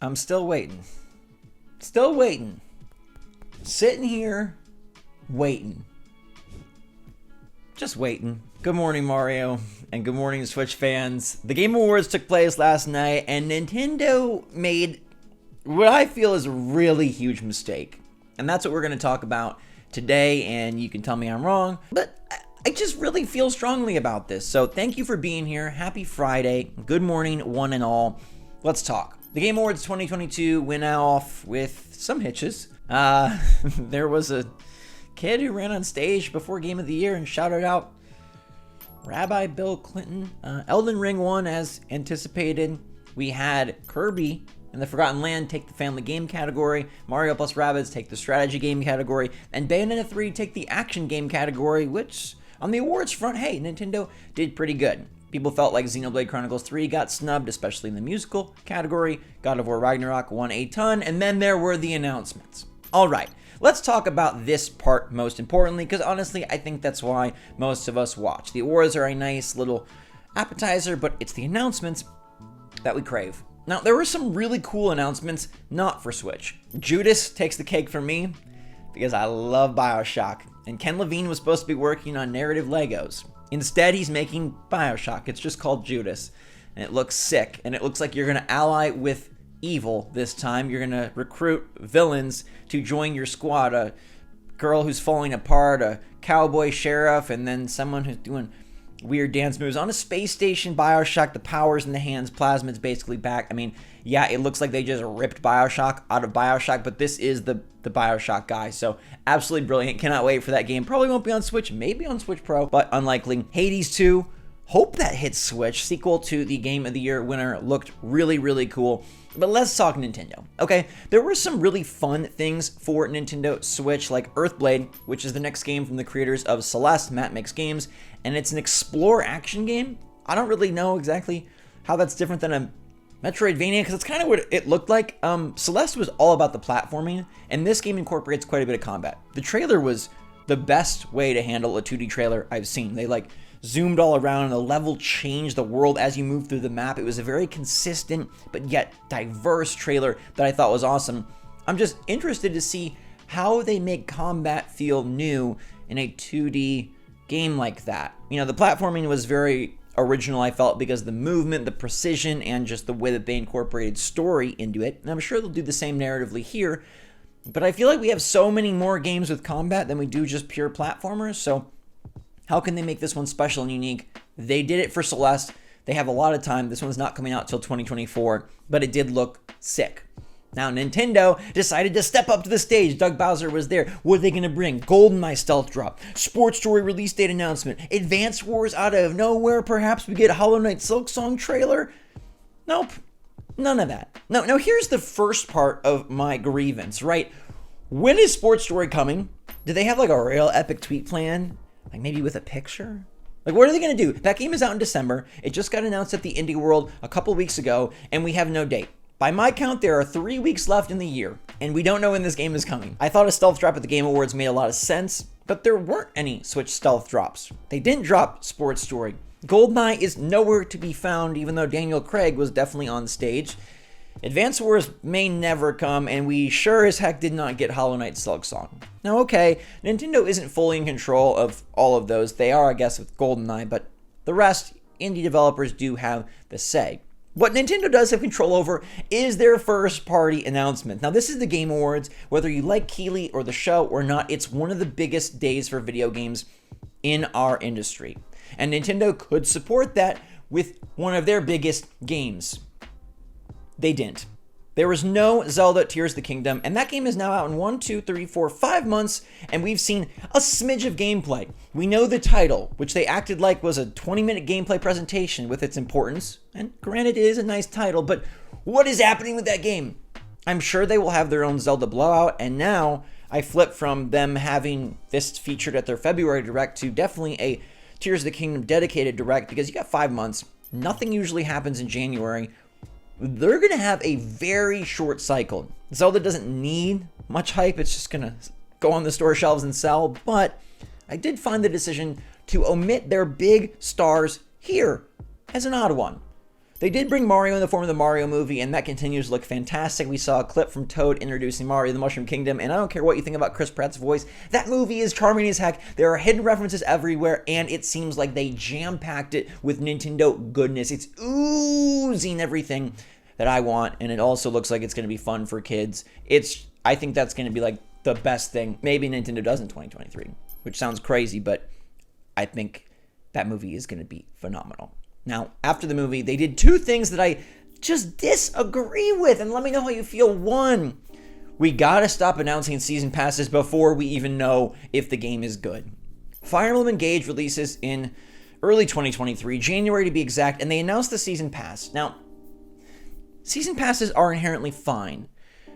I'm still waiting. Still waiting. Sitting here, waiting. Just waiting. Good morning, Mario, and good morning, Switch fans. The Game Awards took place last night, and Nintendo made what I feel is a really huge mistake. And that's what we're going to talk about today, and you can tell me I'm wrong, but I just really feel strongly about this. So thank you for being here. Happy Friday. Good morning, one and all. Let's talk. The Game Awards 2022 went off with some hitches. There was a kid who ran on stage before Game of the Year and shouted out Rabbi Bill Clinton. Elden Ring won as anticipated. We had Kirby and the Forgotten Land take the family game category, Mario plus Rabbids take the strategy game category, and Bayonetta 3 take the action game category, which on the awards front, hey, Nintendo did pretty good. People felt like Xenoblade Chronicles 3 got snubbed, especially in the musical category. God of War Ragnarok won a ton, and then there were the announcements. All right, let's talk about this part most importantly, because honestly, I think that's why most of us watch. The awards are a nice little appetizer, but it's the announcements that we crave. Now, there were some really cool announcements, not for Switch. Judas takes the cake for me, because I love BioShock, and Ken Levine was supposed to be working on narrative Legos. Instead, he's making BioShock. It's just called Judas, and it looks sick, and it looks like you're going to ally with evil this time. You're going to recruit villains to join your squad, a girl who's falling apart, a cowboy sheriff, and then someone who's doing weird dance moves on a space station. BioShock, the powers in the hands, plasmid's basically back. I mean, yeah, it looks like they just ripped BioShock out of BioShock, but this is the BioShock guy, so absolutely brilliant. Cannot wait for that game. Probably won't be on Switch, maybe on Switch Pro, but unlikely. Hades 2, hope that hits Switch. Sequel to the Game of the Year winner, looked really, really cool. But let's talk Nintendo. Okay, there were some really fun things for Nintendo Switch, like Earthblade, which is the next game from the creators of Celeste. Matt makes games, and it's an explore action game. I don't really know exactly how that's different than a Metroidvania, because it's kind of what it looked like. Celeste was all about the platforming, and this game incorporates quite a bit of combat. The trailer was the best way to handle a 2D trailer I've seen. They zoomed all around, and the level changed the world as you move through the map. It was a very consistent but yet diverse trailer that I thought was awesome. I'm just interested to see how they make combat feel new in a 2D game like that. You know, the platforming was very original, I felt, because of the movement, the precision, and just the way that they incorporated story into it. And I'm sure they'll do the same narratively here, but I feel like we have so many more games with combat than we do just pure platformers, so how can they make this one special and unique? They did it for Celeste. They have a lot of time. This one's not coming out till 2024, but it did look sick. Now, Nintendo decided to step up to the stage. Doug Bowser was there. What are they going to bring? GoldenEye stealth drop, Sports Story release date announcement, Advance Wars out of nowhere. Perhaps we get a Hollow Knight Silksong trailer. Nope, none of that. Now here's the first part of my grievance, right? When is Sports Story coming? Do they have a real epic tweet plan? Maybe with a picture? What are they going to do? That game is out in December. It just got announced at the Indie World a couple weeks ago, and we have no date. By my count, there are 3 weeks left in the year, and we don't know when this game is coming. I thought a stealth drop at the Game Awards made a lot of sense, but there weren't any Switch stealth drops. They didn't drop Sports Story. GoldenEye is nowhere to be found, even though Daniel Craig was definitely on stage. Advance Wars may never come, and we sure as heck did not get Hollow Knight Silksong. Now, okay, Nintendo isn't fully in control of all of those. They are, I guess, with GoldenEye, but the rest, indie developers do have the say. What Nintendo does have control over is their first-party announcement. Now, this is the Game Awards. Whether you like Keighley or the show or not, it's one of the biggest days for video games in our industry. And Nintendo could support that with one of their biggest games. They didn't. There was no Zelda Tears of the Kingdom, and that game is now out in 5 months, and we've seen a smidge of gameplay. We know the title, which they acted like was a 20-minute gameplay presentation with its importance, and granted it is a nice title, but what is happening with that game? I'm sure they will have their own Zelda blowout, and now I flip from them having this featured at their February Direct to definitely a Tears of the Kingdom dedicated Direct, because you got 5 months. Nothing usually happens in January. They're going to have a very short cycle. Zelda doesn't need much hype. It's just going to go on the store shelves and sell. But I did find the decision to omit their big stars here as an odd one. They did bring Mario in the form of the Mario movie, and that continues to look fantastic. We saw a clip from Toad introducing Mario the Mushroom Kingdom, and I don't care what you think about Chris Pratt's voice. That movie is charming as heck. There are hidden references everywhere, and it seems like they jam-packed it with Nintendo goodness. It's oozing everything that I want, and it also looks like it's going to be fun for kids. I think that's going to be like the best thing maybe Nintendo does in 2023, which sounds crazy, but I think that movie is going to be phenomenal. Now, after the movie, they did two things that I just disagree with, and let me know how you feel. One, we gotta stop announcing season passes before we even know if the game is good. Fire Emblem Engage releases in early 2023, January to be exact, and they announced the season pass. Now, season passes are inherently fine.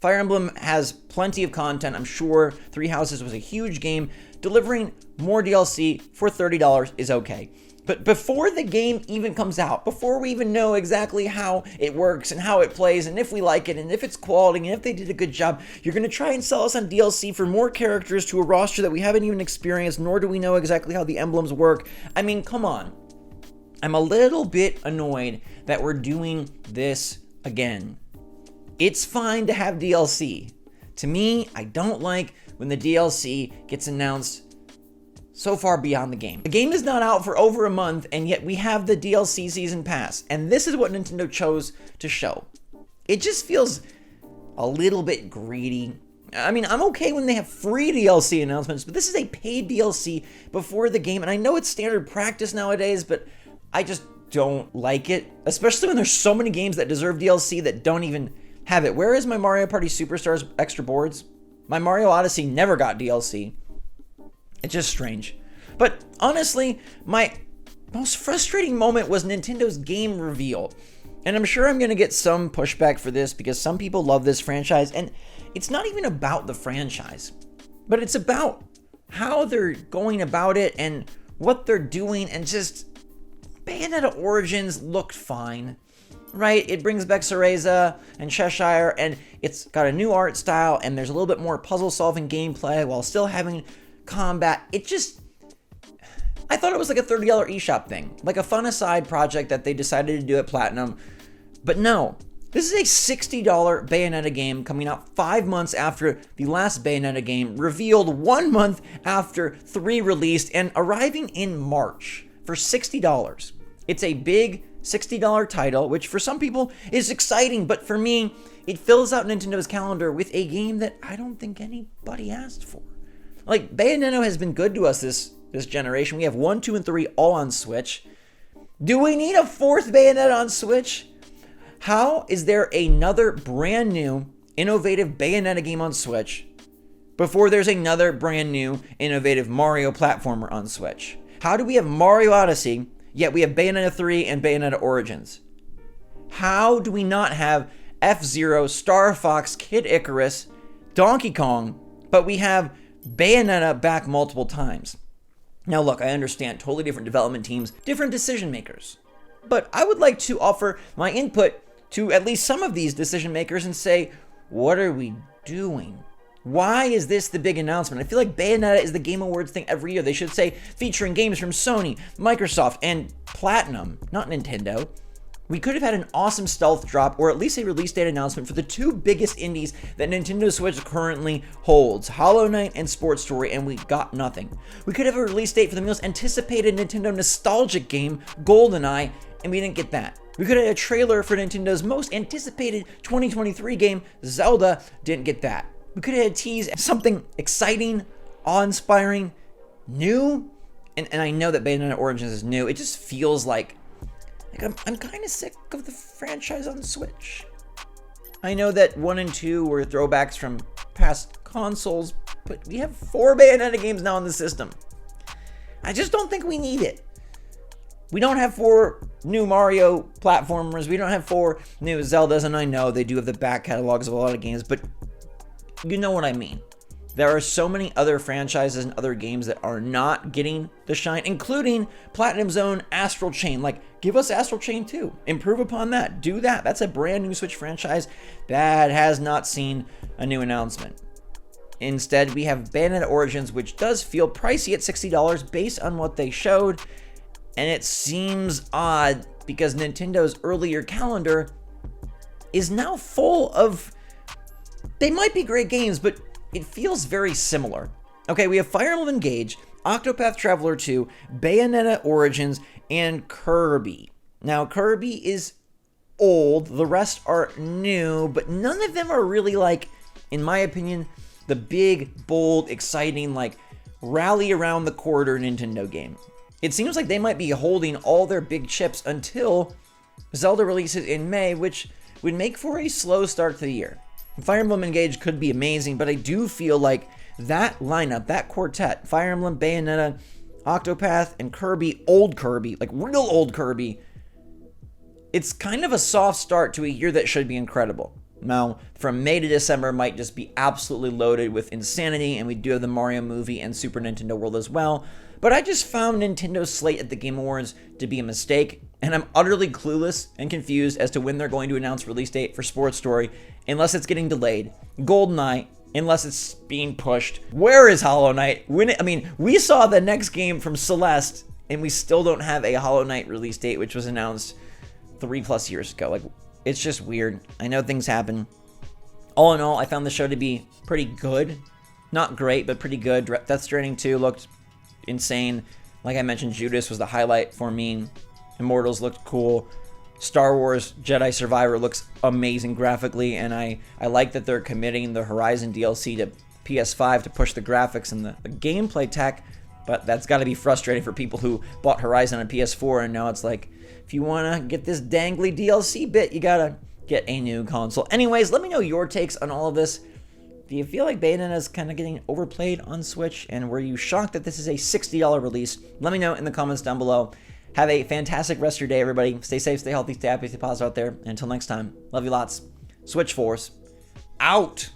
Fire Emblem has plenty of content. I'm sure Three Houses was a huge game. Delivering more DLC for $30 is okay. But before the game even comes out, before we even know exactly how it works and how it plays and if we like it and if it's quality and if they did a good job, you're going to try and sell us on DLC for more characters to a roster that we haven't even experienced, nor do we know exactly how the emblems work. I mean, come on. I'm a little bit annoyed that we're doing this again. It's fine to have DLC. To me, I don't like when the DLC gets announced so far beyond the game. The game is not out for over a month, and yet we have the DLC season pass. And this is what Nintendo chose to show. It just feels a little bit greedy. I mean, I'm okay when they have free DLC announcements, but this is a paid DLC before the game. And I know it's standard practice nowadays, but I just don't like it. Especially when there's so many games that deserve DLC that don't even have it. Where is my Mario Party Superstars extra boards? My Mario Odyssey never got DLC. It's just strange. But honestly, my most frustrating moment was Nintendo's game reveal. And I'm sure I'm going to get some pushback for this because some people love this franchise. And it's not even about the franchise, but it's about how they're going about it and what they're doing. And just Bayonetta Origins looked fine, right? It brings back Cereza and Cheshire, and it's got a new art style, and there's a little bit more puzzle-solving gameplay while still having combat. I thought it was like a $30 eShop thing, like a fun aside project that they decided to do at Platinum. But no, this is a $60 Bayonetta game coming out 5 months after the last Bayonetta game, revealed 1 month after 3 released, and arriving in March for $60. It's a big $60 title, which for some people is exciting, but for me, it fills out Nintendo's calendar with a game that I don't think anybody asked for. Like, Bayonetta has been good to us this generation. We have 1, 2, and 3 all on Switch. Do we need a 4th Bayonetta on Switch? How is there another brand new, innovative Bayonetta game on Switch before there's another brand new, innovative Mario platformer on Switch? How do we have Mario Odyssey, yet we have Bayonetta 3 and Bayonetta Origins? How do we not have F-Zero, Star Fox, Kid Icarus, Donkey Kong, but we have Bayonetta back multiple times? Now look, I understand, totally different development teams, different decision makers. But I would like to offer my input to at least some of these decision makers and say, what are we doing? Why is this the big announcement? I feel like Bayonetta is the Game Awards thing every year. They should say featuring games from Sony, Microsoft, and Platinum, not Nintendo. We could have had an awesome stealth drop, or at least a release date announcement for the 2 biggest indies that Nintendo Switch currently holds, Hollow Knight and Sports Story, and we got nothing. We could have a release date for the most anticipated Nintendo nostalgic game, GoldenEye, and we didn't get that. We could have had a trailer for Nintendo's most anticipated 2023 game, Zelda, didn't get that. We could have had tease something exciting, awe-inspiring, new, and I know that Bayonetta Origins is new. It just feels like I'm kind of sick of the franchise on Switch. I know that 1 and 2 were throwbacks from past consoles, but we have 4 Bayonetta games now in the system. I just don't think we need it. We don't have 4 new Mario platformers. We don't have 4 new Zeldas, and I know they do have the back catalogs of a lot of games, but you know what I mean. There are so many other franchises and other games that are not getting the shine, including Platinum's own Astral Chain. Like, give us Astral Chain 2. Improve upon that. Do that. That's a brand new Switch franchise that has not seen a new announcement. Instead, we have Bayonetta Origins, which does feel pricey at $60 based on what they showed. And it seems odd because Nintendo's earlier calendar is now full of, they might be great games, but it feels very similar. Okay, we have Fire Emblem Engage, Octopath Traveler 2, Bayonetta Origins, and Kirby. Now, Kirby is old, the rest are new, but none of them are really like, in my opinion, the big, bold, exciting, like, rally around the corridor Nintendo game. It seems like they might be holding all their big chips until Zelda releases in May, which would make for a slow start to the year. Fire Emblem Engage could be amazing, but I do feel like that lineup, that quartet, Fire Emblem, Bayonetta, Octopath, and Kirby, old Kirby, like real old Kirby, it's kind of a soft start to a year that should be incredible. Now, from May to December might just be absolutely loaded with insanity, and we do have the Mario movie and Super Nintendo World as well. But I just found Nintendo's slate at the Game Awards to be a mistake, and I'm utterly clueless and confused as to when they're going to announce release date for Sports Story, unless it's getting delayed. GoldenEye, unless it's being pushed. Where is Hollow Knight? We saw the next game from Celeste, and we still don't have a Hollow Knight release date, which was announced 3+ years ago. Like, it's just weird. I know things happen. All in all, I found the show to be pretty good. Not great, but pretty good. Death Stranding 2 looked insane. Like I mentioned, Judas was the highlight for me. Immortals looked cool. Star Wars Jedi Survivor looks amazing graphically, and I like that they're committing the Horizon DLC to PS5 to push the graphics and the gameplay tech, but that's got to be frustrating for people who bought Horizon on PS4, and now it's like, if you want to get this dangly DLC bit, you gotta get a new console. Anyways, let me know your takes on all of this. Do you feel like Bayonetta is kind of getting overplayed on Switch, and were you shocked that this is a $60 release? Let me know in the comments down below. Have a fantastic rest of your day, everybody. Stay safe, stay healthy, stay happy, stay positive out there. And until next time, love you lots. SwitchForce, out!